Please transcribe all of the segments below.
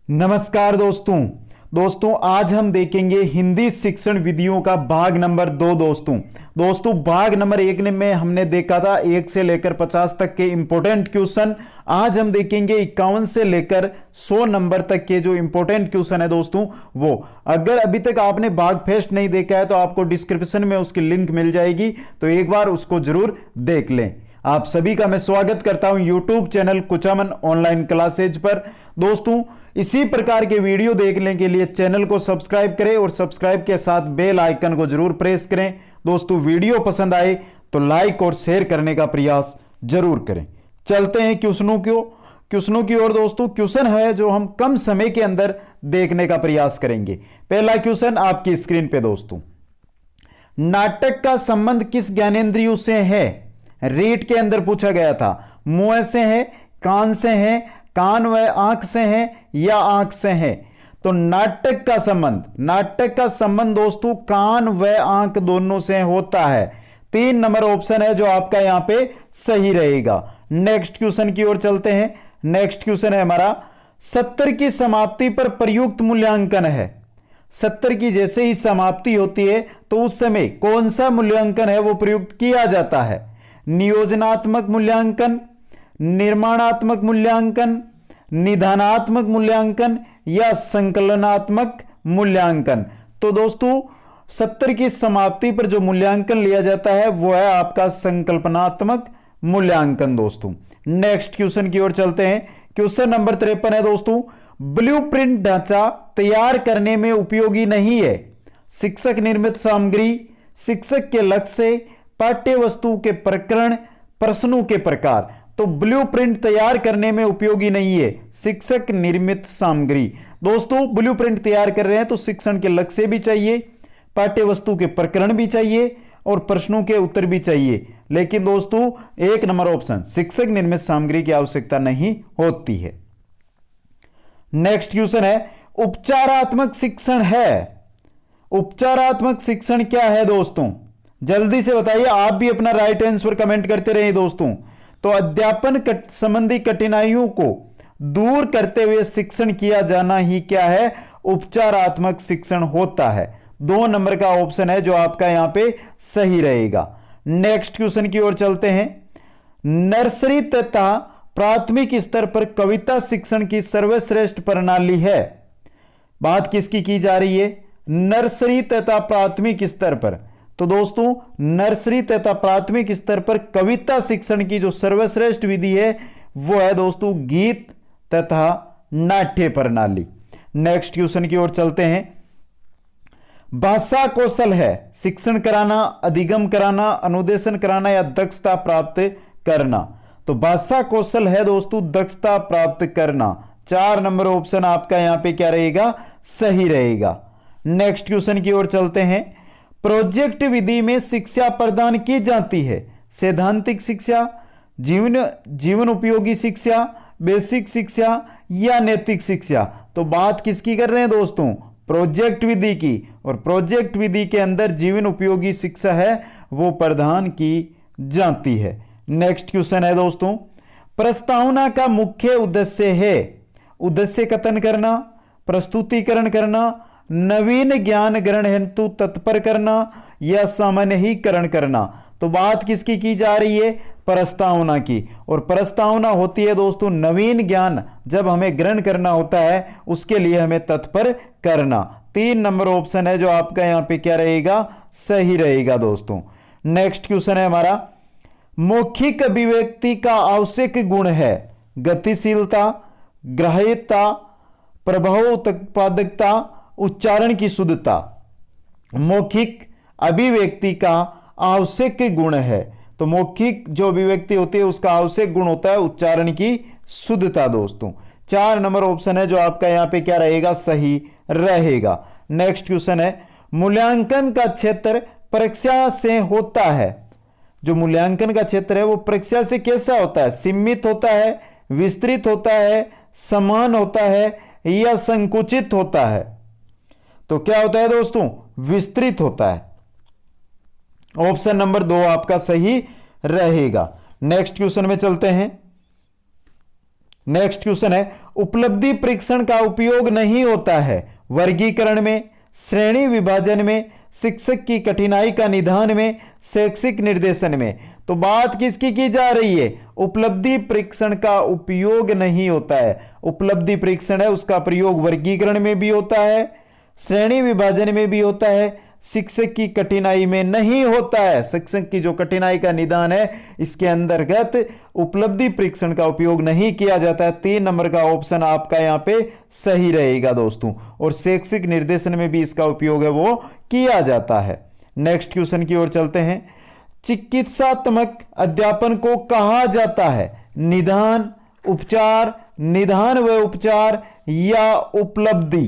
नमस्कार दोस्तों आज हम देखेंगे हिंदी शिक्षण विधियों का भाग नंबर 2। दोस्तों भाग नंबर 1 में हमने देखा था 1 से लेकर 50 तक के इंपॉर्टेंट क्वेश्चन। आज हम देखेंगे 51 से लेकर 100 नंबर तक के जो इंपॉर्टेंट क्वेश्चन है दोस्तों वो। अगर अभी तक आपने भाग फर्स्ट नहीं देखा है तो आपको डिस्क्रिप्शन में उसकी लिंक मिल जाएगी, तो एक बार उसको जरूर देख लें। आप सभी का मैं स्वागत करता हूं YouTube channel Kuchaman online classes पर। दोस्तों इसी प्रकार के वीडियो देखने के लिए चैनल को सब्सक्राइब करें और सब्सक्राइब के साथ बेल आइकन को जरूर प्रेस करें। दोस्तों वीडियो पसंद आए तो लाइक और शेयर करने का प्रयास जरूर करें। चलते हैं क्वेश्चनों की ओर। दोस्तों क्वेश्चन है जो हम कम समय के अंदर देखने का प्रयास करेंगे। पहला क्वेश्चन आपकी स्क्रीन पे दोस्तों, नाटक का संबंध किस ज्ञानेंद्रियों से है? रीड के अंदर पूछा गया था। मुंह से है, कान से है, कान व आंख से है या आंख से है? तो नाटक का संबंध दोस्तों कान व आंख दोनों से होता है। 3 नंबर ऑप्शन है जो आपका यहां पे सही रहेगा। नेक्स्ट क्वेश्चन की ओर चलते हैं। नेक्स्ट क्वेश्चन है हमारा, 70 की समाप्ति पर प्रयुक्त मूल्यांकन है। 70 की जैसे ही समाप्ति होती है तो उस समय कौन सा मूल्यांकन है वो प्रयुक्त किया जाता है? नियोजनात्मक मूल्यांकन, निर्माणात्मक मूल्यांकन, निदानात्मक मूल्यांकन या संकलनात्मक मूल्यांकन? तो दोस्तों 70 की समाप्ति पर जो मूल्यांकन लिया जाता है वो है आपका संकल्पनात्मक मूल्यांकन। दोस्तों नेक्स्ट क्वेश्चन की ओर चलते हैं। क्वेश्चन नंबर 53 है दोस्तों, ब्लूप्रिंट ढांचा तैयार करने में उपयोगी नहीं है। शिक्षक निर्मित सामग्री, शिक्षक के लक्ष्य, पाठ्य वस्तु के प्रकरण, प्रश्नों के प्रकार। तो ब्लूप्रिंट तैयार करने में उपयोगी नहीं है शिक्षक निर्मित सामग्री। दोस्तों ब्लूप्रिंट तैयार कर रहे हैं तो शिक्षण के लक्ष्य भी चाहिए, पाठ्य वस्तु के प्रकरण भी चाहिए और प्रश्नों के उत्तर भी चाहिए। लेकिन दोस्तों 1 नंबर ऑप्शन शिक्षक निर्मित सामग्री की आवश्यकता नहीं होती है। नेक्स्ट क्वेश्चन है, उपचारात्मक शिक्षण है। उपचारात्मक शिक्षण क्या है दोस्तों? जल्दी से बताइए, आप भी अपना राइट आंसर कमेंट करते रहिए दोस्तों। तो अध्यापन संबंधी कठिनाइयों को दूर करते हुए शिक्षण किया जाना ही क्या है? उपचारात्मक शिक्षण होता है। 2 नंबर का ऑप्शन है जो आपका यहां पे सही रहेगा। नेक्स्ट क्वेश्चन की ओर चलते हैं। नर्सरी तथा प्राथमिक स्तर पर कविता शिक्षण की सर्वश्रेष्ठ प्रणाली है। बात किसकी की जा रही है? नर्सरी तथा प्राथमिक स्तर पर। तो दोस्तों नर्सरी तथा प्राथमिक स्तर पर कविता शिक्षण की जो सर्वश्रेष्ठ विधि है वो है दोस्तों गीत तथा नाट्य प्रणाली। नेक्स्ट क्वेश्चन की ओर चलते हैं। भाषा कौशल है शिक्षण कराना, अधिगम कराना, अनुदेशन कराना या दक्षता प्राप्त करना? तो भाषा कौशल है दोस्तों दक्षता प्राप्त करना। 4 नंबर ऑप्शन आपका यहां पे क्या रहेगा? सही रहेगा। नेक्स्ट क्वेश्चन की ओर चलते हैं। प्रोजेक्ट विधि में शिक्षा प्रदान की जाती है। सैद्धांतिक शिक्षा, जीवन उपयोगी शिक्षा, बेसिक शिक्षा या नैतिक शिक्षा? तो बात किसकी कर रहे हैं दोस्तों? प्रोजेक्ट विधि की। और प्रोजेक्ट विधि के अंदर जीवन उपयोगी शिक्षा है वो प्रदान की जाती है। नेक्स्ट क्वेश्चन है दोस्तों, प्रस्तावना का मुख्य उद्देश्य है उद्देश्य कथन करना, प्रस्तुतिकरण करना, नवीन ज्ञान ग्रहण हेतु तत्पर करना या सामान्यीकरण करना? तो बात किसकी की जा रही है? प्रस्तावना की। और प्रस्तावना होती है दोस्तों नवीन ज्ञान जब हमें ग्रहण करना होता है उसके लिए हमें तत्पर करना। 3 नंबर ऑप्शन है जो आपका यहां पे क्या रहेगा? सही रहेगा दोस्तों। नेक्स्ट क्वेश्चन है हमारा, मौखिक अभिव्यक्ति का आवश्यक गुण है गतिशीलता, ग्राह्यता, प्रभाव उत्पादकता, उच्चारण की शुद्धता। मौखिक अभिव्यक्ति का आवश्यक गुण है तो मौखिक जो अभिव्यक्ति होती है उसका आवश्यक गुण होता है उच्चारण की शुद्धता। दोस्तों 4 नंबर ऑप्शन है जो आपका यहां पे क्या रहेगा? सही रहेगा। नेक्स्ट क्वेश्चन है, मूल्यांकन का क्षेत्र परीक्षा से होता है। जो मूल्यांकन का क्षेत्र है वो परीक्षा से कैसा होता है? सीमित होता है, विस्तृत होता है, समान होता है या संकुचित होता है? तो क्या होता है दोस्तों? विस्तृत होता है। ऑप्शन नंबर 2 आपका सही रहेगा। नेक्स्ट क्वेश्चन में चलते हैं। नेक्स्ट क्वेश्चन है, उपलब्धि परीक्षण का उपयोग नहीं होता है वर्गीकरण में, श्रेणी विभाजन में, शिक्षक की कठिनाई का निदान में, शैक्षिक निर्देशन में। तो बात किसकी की जा रही है? उपलब्धि परीक्षण का उपयोग नहीं होता है। उपलब्धि परीक्षण है उसका प्रयोग वर्गीकरण में भी होता है, श्रेणी विभाजन में भी होता है, शिक्षक की कठिनाई में नहीं होता है। शिक्षक की जो कठिनाई का निदान है इसके अंतर्गत उपलब्धि परीक्षण का उपयोग नहीं किया जाता है। 3 नंबर का ऑप्शन आपका यहां पे सही रहेगा दोस्तों। और शैक्षिक निर्देशन में भी इसका उपयोग है वो किया जाता है। नेक्स्ट क्वेश्चन की ओर चलते हैं। चिकित्सात्मक अध्यापन को कहा जाता है निदान, उपचार, निदान व उपचार या उपलब्धि।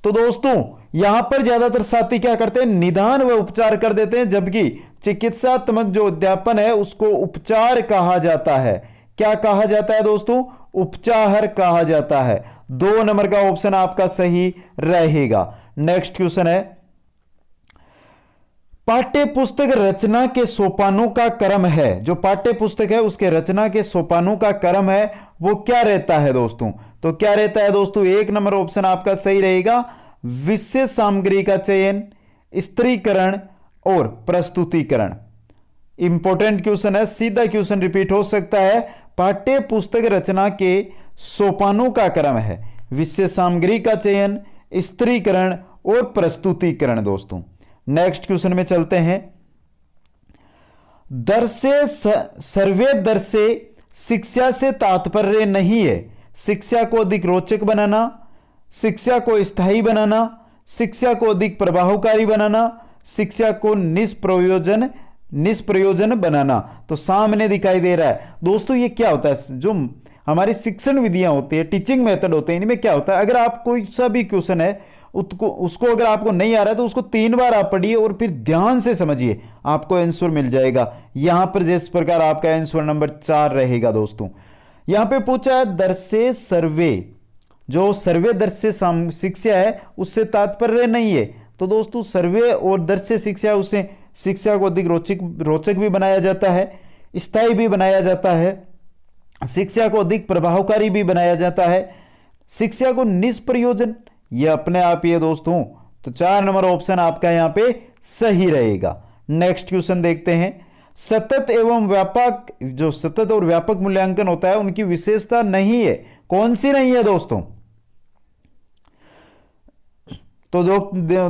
तो दोस्तों यहां पर ज्यादातर साथी क्या करते हैं? निदान व उपचार कर देते हैं, जबकि चिकित्सात्मक जो अध्यापन है उसको उपचार कहा जाता है। क्या कहा जाता है दोस्तों? उपचार कहा जाता है। 2 नंबर का ऑप्शन आपका सही रहेगा। नेक्स्ट क्वेश्चन है, पाठ्य पुस्तक रचना के सोपानों का क्रम है, जो पाठ्य पुस्तक है उसके रचना के सोपानों का क्रम है वो क्या रहता है दोस्तों? तो क्या रहता है दोस्तों? 1 नंबर ऑप्शन आपका सही रहेगा, विशेष सामग्री का चयन, स्त्रीकरण और प्रस्तुतिकरण। इंपॉर्टेंट क्वेश्चन है, सीधा क्वेश्चन रिपीट हो सकता है। पाठ्य पुस्तक रचना के सोपानों का क्रम है विशेष सामग्री का चयन, स्त्रीकरण और प्रस्तुतिकरण दोस्तों। नेक्स्ट क्वेश्चन में चलते हैं। दर्शे सर्वे दर्शे शिक्षा से तात्पर्य नहीं है शिक्षा को अधिक रोचक बनाना, शिक्षा को स्थायी बनाना, शिक्षा को अधिक प्रभावकारी बनाना, शिक्षा को निष्प्रयोजन बनाना। तो सामने दिखाई दे रहा है दोस्तों, ये क्या होता है? जो हमारी शिक्षण विधियां होती है, टीचिंग मेथड होते हैं, इनमें क्या होता है? अगर आप कोई सा भी क्वेश्चन है उसको अगर आपको नहीं आ रहा है तो उसको 3 बार आप पढ़िए और फिर ध्यान से समझिए, आपको आंसर मिल जाएगा। यहां पर जिस प्रकार आपका आंसर नंबर 4 रहेगा दोस्तों। यहां पे पूछा है दर्शे सर्वे, जो सर्वे दर्शे शिक्षा है उससे तात्पर्य नहीं है। तो दोस्तों सर्वे और दर्शे शिक्षा, उससे शिक्षा को अधिक रोचक भी बनाया जाता है, स्थायी भी बनाया जाता है, शिक्षा को अधिक प्रभावकारी भी बनाया जाता है, शिक्षा को निष्प्रयोजन, ये अपने आप ही है दोस्तों। तो 4 नंबर ऑप्शन आपका यहां पे सही रहेगा। नेक्स्ट क्वेश्चन देखते हैं। सतत एवं व्यापक, जो सतत और व्यापक मूल्यांकन होता है उनकी विशेषता नहीं है, कौन सी नहीं है दोस्तों? तो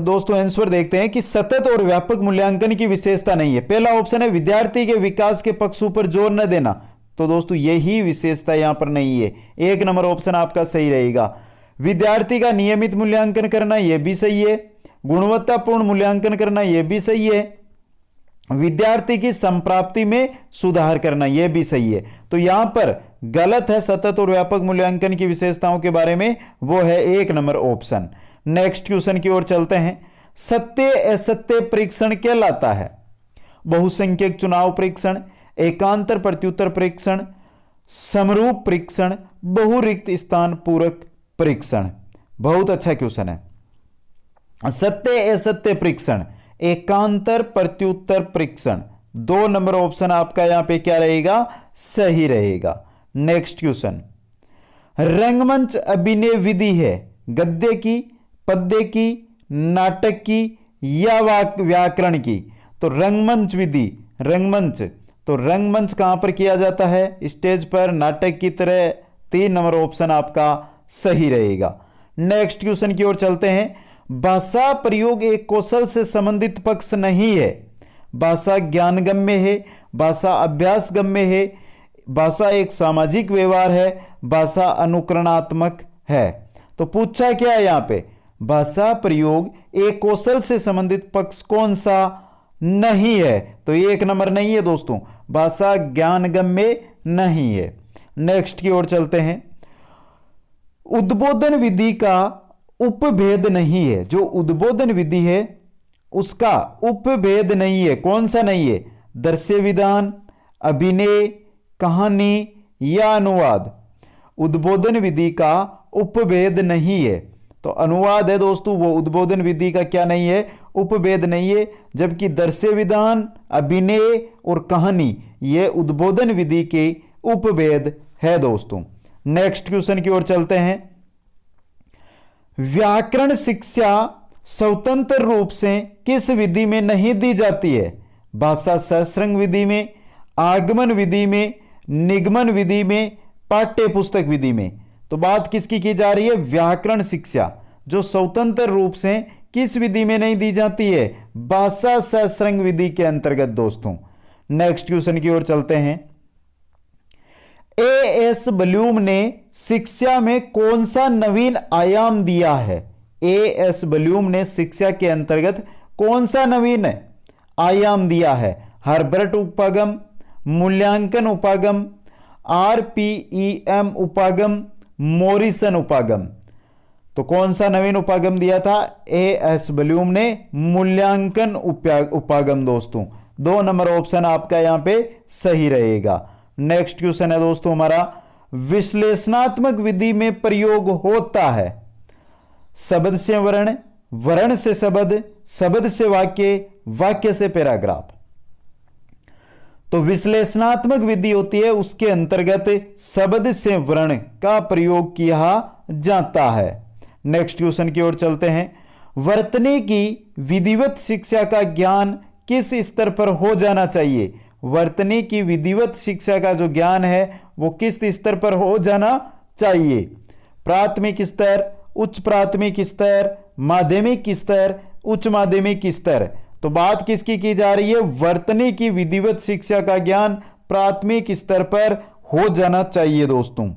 दोस्तों आंसर देखते हैं कि सतत और व्यापक मूल्यांकन की विशेषता नहीं है। पहला ऑप्शन है विद्यार्थी के विकास के पक्षों पर जोर न देना। तो दोस्तों यही विशेषता यहां पर नहीं है। 1 नंबर ऑप्शन आपका सही रहेगा। विद्यार्थी का नियमित मूल्यांकन करना, यह भी सही है। गुणवत्तापूर्ण मूल्यांकन करना, यह भी सही है। विद्यार्थी की संप्राप्ति में सुधार करना, यह भी सही है। तो यहां पर गलत है सतत और व्यापक मूल्यांकन की विशेषताओं के बारे में, वो है 1 नंबर ऑप्शन। नेक्स्ट क्वेश्चन की ओर चलते हैं। सत्य असत्य परीक्षण कहलाता है बहुसंख्यक चुनाव परीक्षण, एकांतर प्रत्युत्तर परीक्षण, समरूप परीक्षण, बहुरिक्त स्थान पूरक परीक्षण। बहुत अच्छा क्वेश्चन है। सत्य असत्य परीक्षण, एकांतर प्रत्युत्तर परीक्षण, 2 नंबर ऑप्शन आपका यहां पे क्या रहेगा? सही रहेगा। Next question. रंगमंच अभिनय विधि है गद्य की, पद्य की, नाटक की या व्याकरण की? तो रंगमंच विधि, रंगमंच, तो रंगमंच कहां पर किया जाता है? स्टेज पर, नाटक की तरह। 3 नंबर ऑप्शन आपका सही रहेगा। नेक्स्ट क्वेश्चन की ओर चलते हैं। भाषा प्रयोग एक कौशल से संबंधित पक्ष नहीं है। भाषा ज्ञानगम्य है, भाषा अभ्यासगम्य है, भाषा एक सामाजिक व्यवहार है, भाषा अनुकरणात्मक है। तो पूछा क्या है यहां पे? भाषा प्रयोग एक कौशल से संबंधित पक्ष कौन सा नहीं है? तो 1 नंबर नहीं है दोस्तों, भाषा ज्ञानगम्य नहीं है। नेक्स्ट की ओर चलते हैं। उद्बोधन विधि का उपभेद नहीं है, जो उद्बोधन विधि है उसका उपभेद नहीं है, कौन सा नहीं है? दृश्य विधान, अभिनय, कहानी या अनुवाद? उद्बोधन विधि का उपभेद नहीं है, तो अनुवाद है दोस्तों, वो उद्बोधन विधि का क्या नहीं है? उपभेद नहीं है। जबकि दृश्य विधान, अभिनय और कहानी ये उद्बोधन विधि के उपभेद है दोस्तों। नेक्स्ट क्वेश्चन की ओर चलते हैं। व्याकरण शिक्षा स्वतंत्र रूप से किस विधि में नहीं दी जाती है? भाषा सहस्त्रंग विधि में, आगमन विधि में, निगमन विधि में, पाठ्य पुस्तक विधि में। तो बात किसकी की जा रही है? व्याकरण शिक्षा जो स्वतंत्र रूप से किस विधि में नहीं दी जाती है? भाषा सहस्त्रंग विधि के अंतर्गत दोस्तों। नेक्स्ट क्वेश्चन की ओर चलते हैं। एएस ब्लूम ने शिक्षा में कौन सा नवीन आयाम दिया है? एएस ब्लूम ने शिक्षा के अंतर्गत कौन सा नवीन आयाम दिया है? हर्बर्ट उपागम, मूल्यांकन उपागम, आरपीईएम उपागम, मोरिसन उपागम। तो कौन सा नवीन उपागम दिया था? एएस ब्लूम ने मूल्यांकन उपागम दोस्तों। 2 नंबर ऑप्शन आपका यहां पे सही रहेगा। नेक्स्ट क्वेश्चन है दोस्तों हमारा, विश्लेषणात्मक विधि में प्रयोग होता है शब्द से वर्ण, वर्ण से शब्द, शब्द से वाक्य, वाक्य से पैराग्राफ। तो विश्लेषणात्मक विधि होती है, उसके अंतर्गत शब्द से वर्ण का प्रयोग किया जाता है। नेक्स्ट क्वेश्चन की ओर चलते हैं। वर्तनी की विधिवत शिक्षा का ज्ञान किस स्तर पर हो जाना चाहिए? वर्तनी की विधिवत शिक्षा का जो ज्ञान है वो किस स्तर पर हो जाना चाहिए? प्राथमिक स्तर, उच्च प्राथमिक स्तर, माध्यमिक स्तर, उच्च माध्यमिक स्तर। तो बात किसकी की जा रही है? वर्तनी की विधिवत शिक्षा का ज्ञान प्राथमिक स्तर पर हो जाना चाहिए दोस्तों।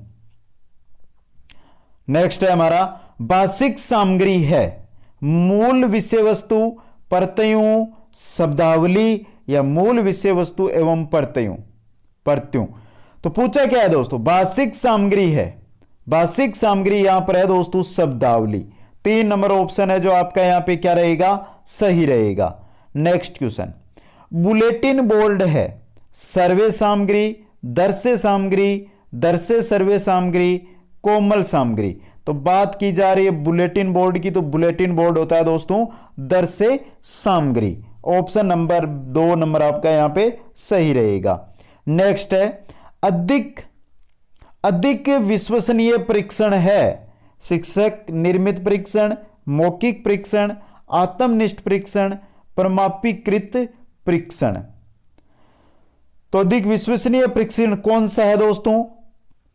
नेक्स्ट है हमारा, भाषिक सामग्री है मूल विषय वस्तु, प्रत्ययों, शब्दावली या मूल विषय वस्तु एवं प्रत्ययों। तो पूछा क्या है दोस्तों? भाषिक सामग्री है। भाषिक सामग्री यहां पर है दोस्तों शब्दावली। 3 नंबर ऑप्शन है जो आपका यहां पे क्या रहेगा? सही रहेगा। नेक्स्ट क्वेश्चन, बुलेटिन बोर्ड है सर्वे सामग्री, दर्शय सामग्री, दर्शय सर्वे सामग्री, कोमल सामग्री। तो बात की जा रही है बुलेटिन बोर्ड की, तो बुलेटिन बोर्ड होता है दोस्तों दर्शय सामग्री। ऑप्शन नंबर 2 नंबर आपका यहां पे सही रहेगा। नेक्स्ट है, अधिक विश्वसनीय परीक्षण है शिक्षक निर्मित परीक्षण, मौखिक परीक्षण, आत्मनिष्ठ परीक्षण, प्रमाणीकृत परीक्षण। तो अधिक विश्वसनीय परीक्षण कौन सा है दोस्तों?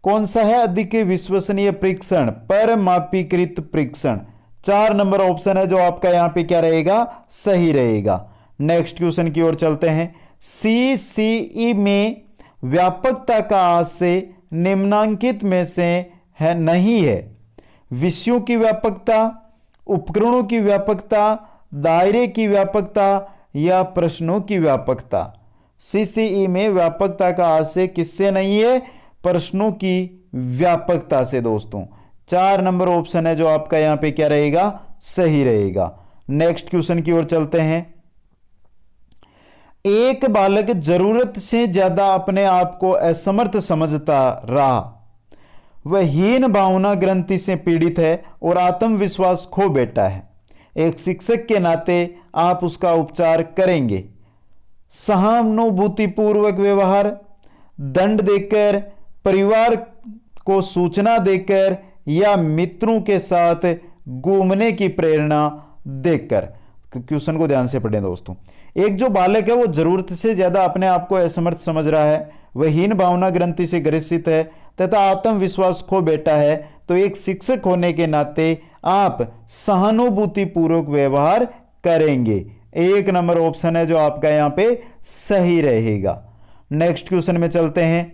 कौन सा है अधिक विश्वसनीय परीक्षण? प्रमाणीकृत परीक्षण। 4 नंबर ऑप्शन है जो आपका यहां पे क्या रहेगा? सही रहेगा। नेक्स्ट क्वेश्चन की ओर चलते हैं। सीसीई में व्यापकता का आशय निम्नांकित में से है नहीं है? विषयों की व्यापकता, उपकरणों की व्यापकता, दायरे की व्यापकता या प्रश्नों की व्यापकता। सीसीई में व्यापकता का आशय किससे नहीं है? प्रश्नों की व्यापकता से दोस्तों। 4 नंबर ऑप्शन है जो आपका यहां पे क्या रहेगा? सही रहेगा। नेक्स्ट क्वेश्चन की ओर चलते हैं। एक बालक जरूरत से ज्यादा अपने आप को असमर्थ समझता रहा, वह हीन भावना ग्रंथि से पीड़ित है और आत्मविश्वास खो बैठा है। एक शिक्षक के नाते आप उसका उपचार करेंगे। सहानुभूतिपूर्वक व्यवहार, दंड देकर, परिवार को सूचना देकर या मित्रों के साथ घूमने की प्रेरणा देकर। क्वेश्चन को ध्यान से पढ़ें दोस्तों। एक जो बालक है वो जरूरत से ज्यादा अपने आप को असमर्थ समझ रहा है, वह हीन भावना ग्रंथि से ग्रसित है तथा आत्मविश्वास खो बैठा है। तो एक शिक्षक होने के नाते आप सहानुभूतिपूर्वक व्यवहार करेंगे। 1 नंबर ऑप्शन है जो आपका यहां पे सही रहेगा। नेक्स्ट क्वेश्चन में चलते हैं।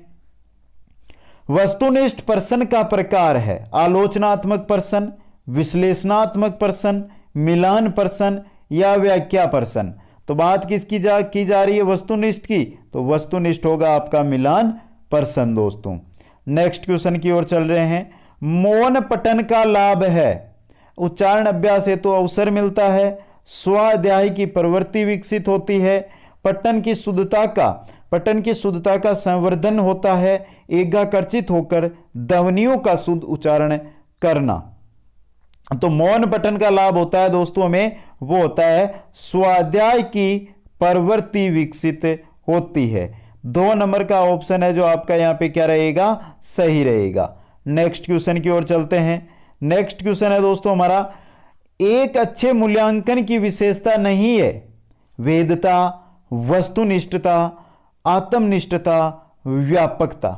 वस्तुनिष्ठ प्रश्न का प्रकार है आलोचनात्मक प्रश्न, विश्लेषणात्मक प्रश्न, मिलान प्रश्न या व्याख्या प्रश्न। तो बात किसकी की जा रही है? वस्तुनिष्ठ की। तो वस्तुनिष्ठ होगा आपका मिलान प्रश्न दोस्तों। नेक्स्ट क्वेश्चन की ओर चल रहे हैं। मौन पठन का लाभ है उच्चारण अभ्यास हेतु तो अवसर मिलता है, स्वाध्याय की प्रवृत्ति विकसित होती है, पठन की शुद्धता का संवर्धन होता है, एकाग्रचित होकर ध्वनियों का शुद्ध उच्चारण करना। तो मौन पठन का लाभ होता है दोस्तों हमें, वो होता है स्वाध्याय की प्रवृत्ति विकसित होती है। 2 नंबर का ऑप्शन है जो आपका यहां पे क्या रहेगा? सही रहेगा। नेक्स्ट क्वेश्चन की ओर चलते हैं। नेक्स्ट क्वेश्चन है दोस्तों हमारा, एक अच्छे मूल्यांकन की विशेषता नहीं है वेधता, वस्तुनिष्ठता, आत्मनिष्ठता, व्यापकता।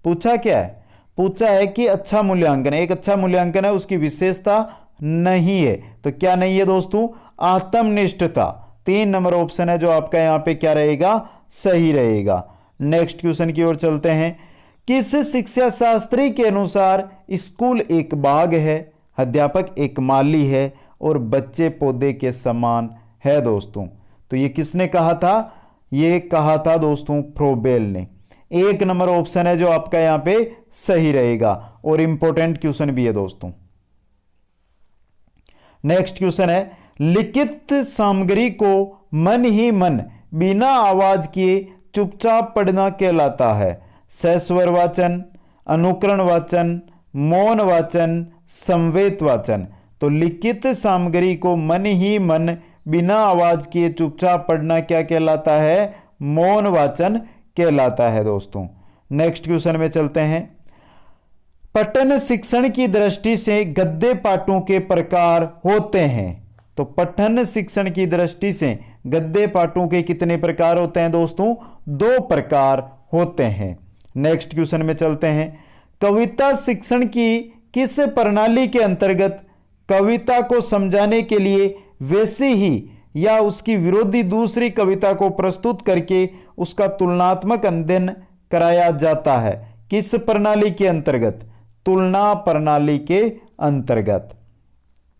पूछा क्या है? पूछा है कि अच्छा मूल्यांकन, एक अच्छा मूल्यांकन है उसकी विशेषता नहीं है, तो क्या नहीं है दोस्तों? आत्मनिष्ठता। 3 नंबर ऑप्शन है जो आपका यहां पे क्या रहेगा? सही रहेगा। नेक्स्ट क्वेश्चन की ओर चलते हैं। किस शिक्षा शास्त्री के अनुसार स्कूल एक बाग है, अध्यापक एक माली है और बच्चे पौधे के समान है दोस्तों? तो ये किसने कहा था? ये कहा था दोस्तों फ्रोबेल ने। 1 नंबर ऑप्शन है जो आपका यहां पे सही रहेगा और इंपॉर्टेंट क्वेश्चन भी है दोस्तों। नेक्स्ट क्वेश्चन है, लिखित सामग्री को मन ही मन बिना आवाज किए चुपचाप पढ़ना कहलाता है? सस्वर वाचन, अनुकरण वाचन, मौन वाचन, संवेद वाचन। तो लिखित सामग्री को मन ही मन बिना आवाज किए चुपचाप पढ़ना क्या कहलाता है? मौन वाचन कहलाता है दोस्तों। नेक्स्ट क्वेश्चन में चलते हैं। पठन शिक्षण की दृष्टि से गद्य पाठों के प्रकार होते हैं। तो पठन शिक्षण की दृष्टि से गद्य पाठों के कितने प्रकार होते हैं दोस्तों? 2 प्रकार होते हैं। नेक्स्ट क्वेश्चन में चलते हैं। कविता शिक्षण की किस प्रणाली के अंतर्गत कविता को समझाने के लिए वैसी ही या उसकी विरोधी दूसरी कविता को प्रस्तुत करके उसका तुलनात्मक अध्ययन कराया जाता है? किस प्रणाली के अंतर्गत? तुलना प्रणाली के अंतर्गत।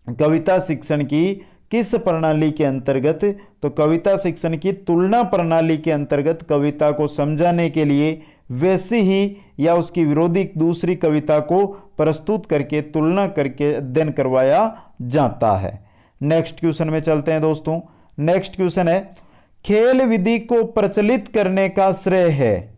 कविता शिक्षण की किस प्रणाली के अंतर्गत? तो कविता शिक्षण की तुलना प्रणाली के अंतर्गत कविता को समझाने के लिए वैसी ही या उसकी विरोधी दूसरी कविता को प्रस्तुत करके तुलना करके अध्ययन करवाया जाता है। नेक्स्ट क्वेश्चन में चलते हैं दोस्तों। नेक्स्ट क्वेश्चन है, खेल विधि को प्रचलित करने का श्रेय है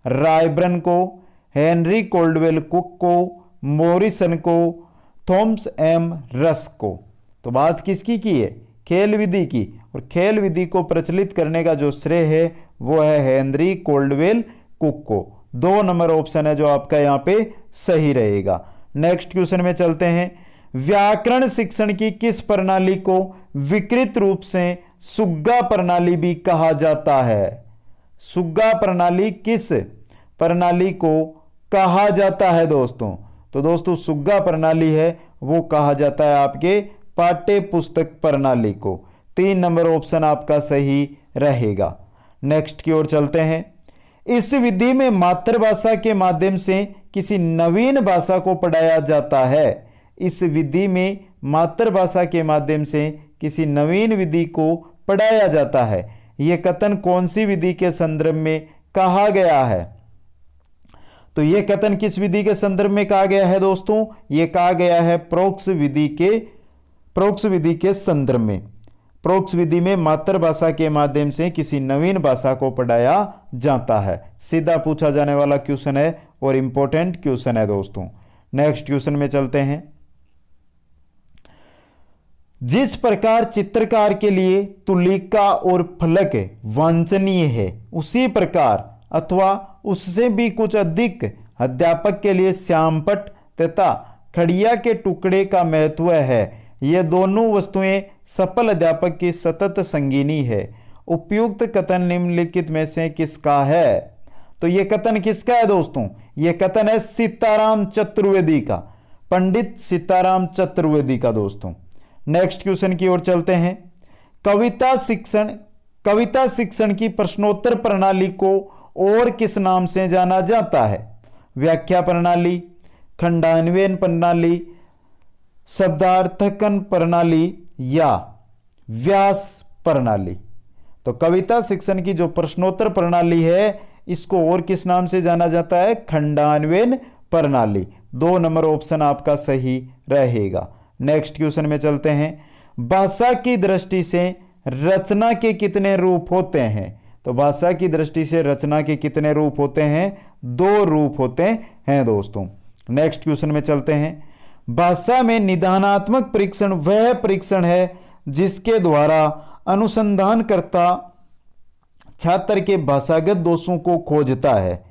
रायब्रन को, हेनरी कोल्डवेल कुक को, मॉरिसन को, थॉमस एम रस को? तो बात किसकी की है? खेल विधि की। और खेल विधि को प्रचलित करने का जो श्रेय है वो है हेनरी कोल्डवेल कुक को। 2 नंबर ऑप्शन है जो आपका यहां पे सही रहेगा। नेक्स्ट क्वेश्चन में चलते हैं। व्याकरण शिक्षण की किस प्रणाली को विकृत रूप से सुग्गा प्रणाली भी कहा जाता है? सुग्गा प्रणाली किस प्रणाली को कहा जाता है दोस्तों? तो दोस्तों सुग्गा प्रणाली है वो कहा जाता है आपके पाठ्य पुस्तक प्रणाली को। 3 नंबर ऑप्शन आपका सही रहेगा। नेक्स्ट की ओर चलते हैं। इस विधि में मातृभाषा के माध्यम से किसी नवीन भाषा को पढ़ाया जाता है। इस विधि में मातृभाषा के माध्यम से किसी नवीन विधि को पढ़ाया जाता है। यह कथन कौन सी विधि के संदर्भ में कहा गया है? तो यह कथन किस विधि के संदर्भ में कहा गया है दोस्तों? यह कहा गया है प्रोक्स विधि के संदर्भ में। प्रोक्स विधि में मातृभाषा के माध्यम से किसी नवीन भाषा को पढ़ाया जाता है। सीधा पूछा जाने वाला क्वेश्चन है और इंपॉर्टेंट क्वेश्चन है दोस्तों। नेक्स्ट क्वेश्चन में चलते हैं। जिस प्रकार चित्रकार के लिए तुलिका और फलक वांछनीय है, उसी प्रकार अथवा उससे भी कुछ अधिक अध्यापक के लिए श्यामपट्ट तथा खड़िया के टुकड़े का महत्व है। ये दोनों वस्तुएं सफल अध्यापक की सतत संगिनी है। उपयुक्त कथन निम्नलिखित में से किसका है? तो यह कथन किसका है दोस्तों? यह कथन है सीताराम चतुर्वेदी का, पंडित सीताराम चतुर्वेदी का दोस्तों। नेक्स्ट क्वेश्चन की ओर चलते हैं। कविता शिक्षण की प्रश्नोत्तर प्रणाली को और किस नाम से जाना जाता है? व्याख्या प्रणाली, खंडान्वयन प्रणाली, शब्दार्थकन प्रणाली या व्यास प्रणाली? तो कविता शिक्षण की जो प्रश्नोत्तर प्रणाली है इसको और किस नाम से जाना जाता है? खंडान्वयन प्रणाली। 2 नंबर ऑप्शन आपका सही रहेगा। नेक्स्ट क्वेश्चन में चलते हैं। भाषा की दृष्टि से रचना के कितने रूप होते हैं? तो भाषा की दृष्टि से रचना के कितने रूप होते हैं? 2 रूप होते हैं दोस्तों। नेक्स्ट क्वेश्चन में चलते हैं। भाषा में निदानात्मक परीक्षण वह परीक्षण है जिसके द्वारा अनुसंधानकर्ता छात्र के भाषागत दोषों को खोजता है।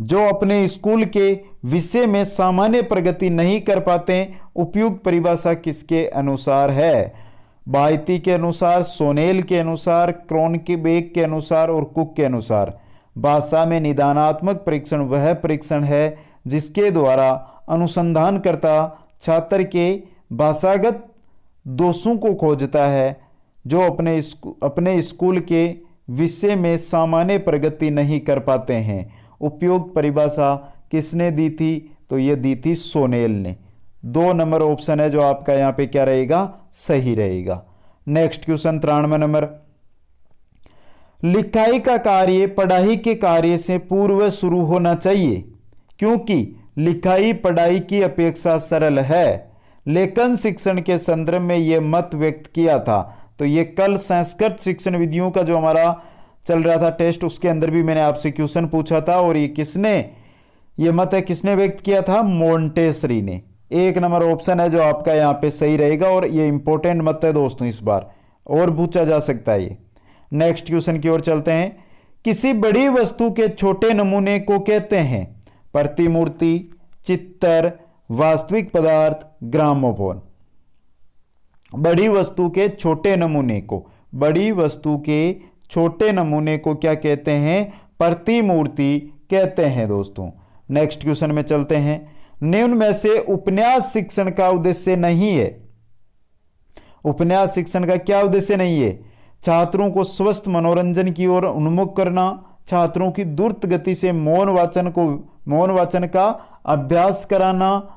जो अपने स्कूल के विषय में सामान्य प्रगति नहीं कर पाते, उपयुक्त परिभाषा किसके अनुसार है? बायती के अनुसार, सोनेल के अनुसार, क्रोनबेक के अनुसार और कुक के अनुसार। भाषा में निदानात्मक परीक्षण वह परीक्षण है जिसके द्वारा अनुसंधानकर्ता छात्र के भाषागत दोषों को खोजता है जो अपने स्कूल के विषय में सामान्य प्रगति नहीं कर पाते हैं। उपयुक्त परिभाषा किसने दी थी? तो ये दी थी सोनेल ने। 2 नंबर ऑप्शन है जो आपका यहाँ पे क्या रहेगा? सही रहेगा। Next question 93 number. लिखाई का कार्य पढ़ाई के कार्य से पूर्व शुरू होना चाहिए क्योंकि लिखाई पढ़ाई की अपेक्षा सरल है। लेखन शिक्षण के संदर्भ में यह मत व्यक्त किया था। तो ये कल संस्कृत शिक्षण विधियों का जो हमारा चल रहा था टेस्ट, उसके अंदर भी मैंने आपसे क्वेश्चन पूछा था और ये मत है किसने व्यक्त किया था? मोंटेसरी ने। 1 नंबर ऑप्शन है जो आपका यहाँ पे सही रहेगा और ये इंपॉर्टेंट मत है दोस्तों, इस बार और पूछा जा सकता है ये। नेक्स्ट क्वेश्चन की ओर चलते हैं। किसी बड़ी वस्तु के छोटे नमूने को कहते हैं? प्रतिमूर्ति, चित्र, वास्तविक पदार्थ, ग्रामोफोन। बड़ी वस्तु के छोटे नमूने को क्या कहते हैं? प्रतिमूर्ति कहते हैं दोस्तों। नेक्स्ट क्वेश्चन में चलते हैं। निम्न में से उपन्यास शिक्षण का उद्देश्य नहीं है। उपन्यास शिक्षण का क्या उद्देश्य नहीं है? छात्रों को स्वस्थ मनोरंजन की ओर उन्मुख करना, छात्रों की द्रुत गति से मौन वाचन का अभ्यास कराना,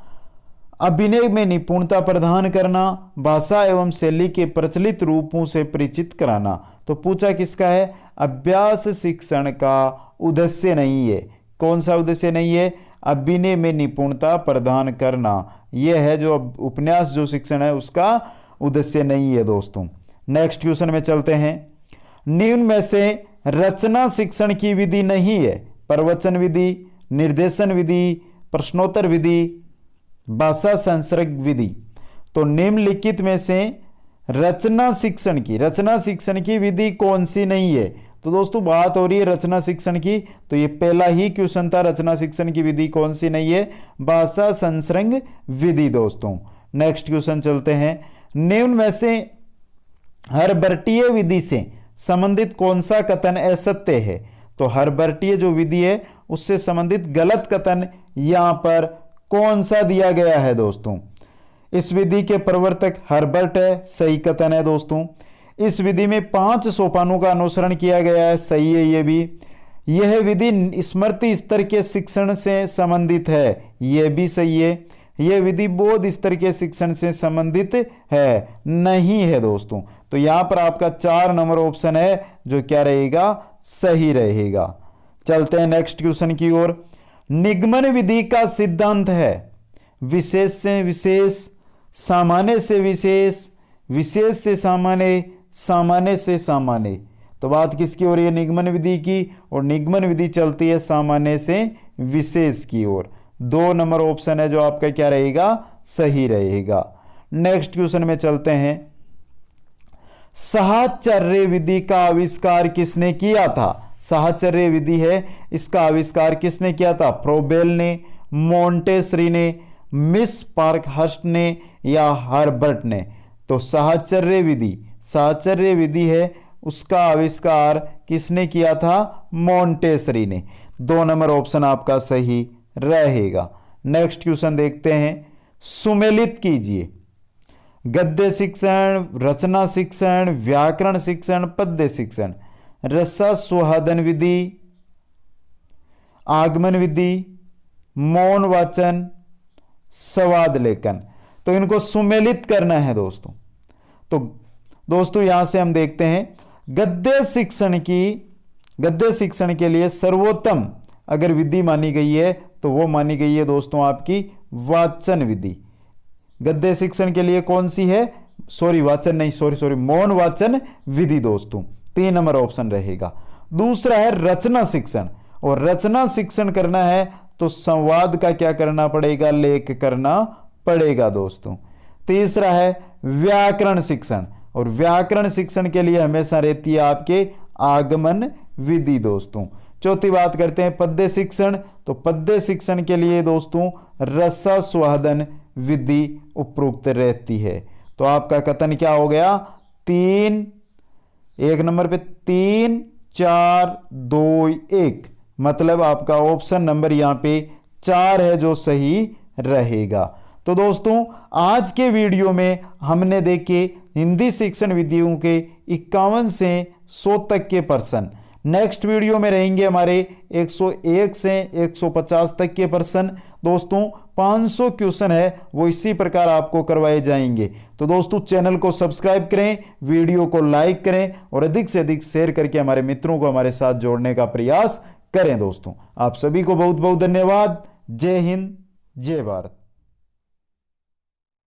अभिनय में निपुणता प्रदान करना, भाषा एवं शैली के प्रचलित रूपों से परिचित कराना। तो पूछा किसका है? अभ्यास शिक्षण का उद्देश्य नहीं है। कौन सा उद्देश्य नहीं है? अभिनय में निपुणता प्रदान करना। यह है जो उपन्यास जो शिक्षण है उसका उद्देश्य नहीं है दोस्तों। नेक्स्ट क्वेश्चन में चलते हैं। निम्न में से रचना शिक्षण की विधि नहीं है? प्रवचन विधि, निर्देशन विधि, प्रश्नोत्तर विधि, भाषा संसर्ग विधि। तो निम्नलिखित में से रचना शिक्षण की विधि कौन सी नहीं है? तो दोस्तों बात हो रही है रचना शिक्षण की, तो ये पहला ही क्वेश्चन था। रचना शिक्षण की विधि कौन सी नहीं है? भाषा संसर्ग विधि दोस्तों। नेक्स्ट क्वेश्चन चलते हैं। निम्न में से हर्बर्टीय विधि से संबंधित कौन सा कथन असत्य है? तो हर्बर्टीय जो विधि है उससे संबंधित गलत कथन यहां पर कौन सा दिया गया है दोस्तों? इस विधि के प्रवर्तक हर्बर्ट है, सही कथन है दोस्तों। इस विधि में 5 सोपानों का अनुसरण किया गया है, सही है ये भी। यह विधि स्मृति स्तर के शिक्षण से संबंधित है, यह भी सही है। यह विधि बोध स्तर के शिक्षण से संबंधित है, नहीं है दोस्तों। तो यहां पर आपका 4 नंबर ऑप्शन है जो क्या रहेगा? सही रहेगा। चलते हैं नेक्स्ट क्वेश्चन की ओर। निगमन विधि का सिद्धांत है विशेष से विशेष, सामान्य से विशेष, विशेष से सामान्य, सामान्य से सामान्य। तो बात किसकी हो रही है? निगमन विधि की, और निगमन विधि चलती है सामान्य से विशेष की ओर। 2 नंबर ऑप्शन है जो आपका क्या रहेगा? सही रहेगा। नेक्स्ट क्वेश्चन में चलते हैं। साहचर्य विधि का आविष्कार किसने किया था? साहचर्य विधि है, इसका आविष्कार किसने किया था? फ्रोबेल ने, मोंटेसरी ने, मिस पार्कहर्स्ट ने या हर्बर्ट ने? तो साहचर्य विधि है, उसका आविष्कार किसने किया था? मोंटेसरी ने। 2 नंबर ऑप्शन आपका सही रहेगा। नेक्स्ट क्वेश्चन देखते हैं। सुमेलित कीजिए। गद्य शिक्षण, रचना शिक्षण, व्याकरण शिक्षण, पद्य शिक्षण, रसास्वादन विधि, आगमन विधि, मौन वाचन, संवाद लेखन। तो इनको सुमेलित करना है दोस्तों। तो दोस्तों यहां से हम देखते हैं गद्य शिक्षण के लिए सर्वोत्तम अगर विधि मानी गई है तो वो मानी गई है दोस्तों आपकी वाचन विधि। गद्य शिक्षण के लिए कौन सी है? मौन वाचन विधि दोस्तों। 3 नंबर ऑप्शन रहेगा। दूसरा है रचना शिक्षण, और रचना शिक्षण करना है तो संवाद का क्या करना पड़ेगा? लेख करना पड़ेगा दोस्तों। तीसरा है व्याकरण शिक्षण, और व्याकरण शिक्षण के लिए हमेशा रहती है आपके आगमन विधि दोस्तों। चौथी बात करते हैं पद्य शिक्षण, तो पद्य शिक्षण के लिए दोस्तों रसास्वादन विधि उपयुक्त रहती है। तो आपका कथन क्या हो गया? 3, 1 नंबर पे 3 4 2 1, मतलब आपका ऑप्शन नंबर यहां पे 4 है जो सही रहेगा। तो दोस्तों आज के वीडियो में हमने देखे हिंदी शिक्षण विधियों के 51 से 100 तक के प्रश्न। नेक्स्ट वीडियो में रहेंगे हमारे 101 से 150 तक के प्रश्न। दोस्तों 500 क्वेश्चन है वो इसी प्रकार आपको करवाए जाएंगे। तो दोस्तों चैनल को सब्सक्राइब करें, वीडियो को लाइक करें और अधिक से अधिक शेयर करके हमारे मित्रों को हमारे साथ जोड़ने का प्रयास करें। दोस्तों आप सभी को बहुत बहुत धन्यवाद। जय हिंद, जय भारत।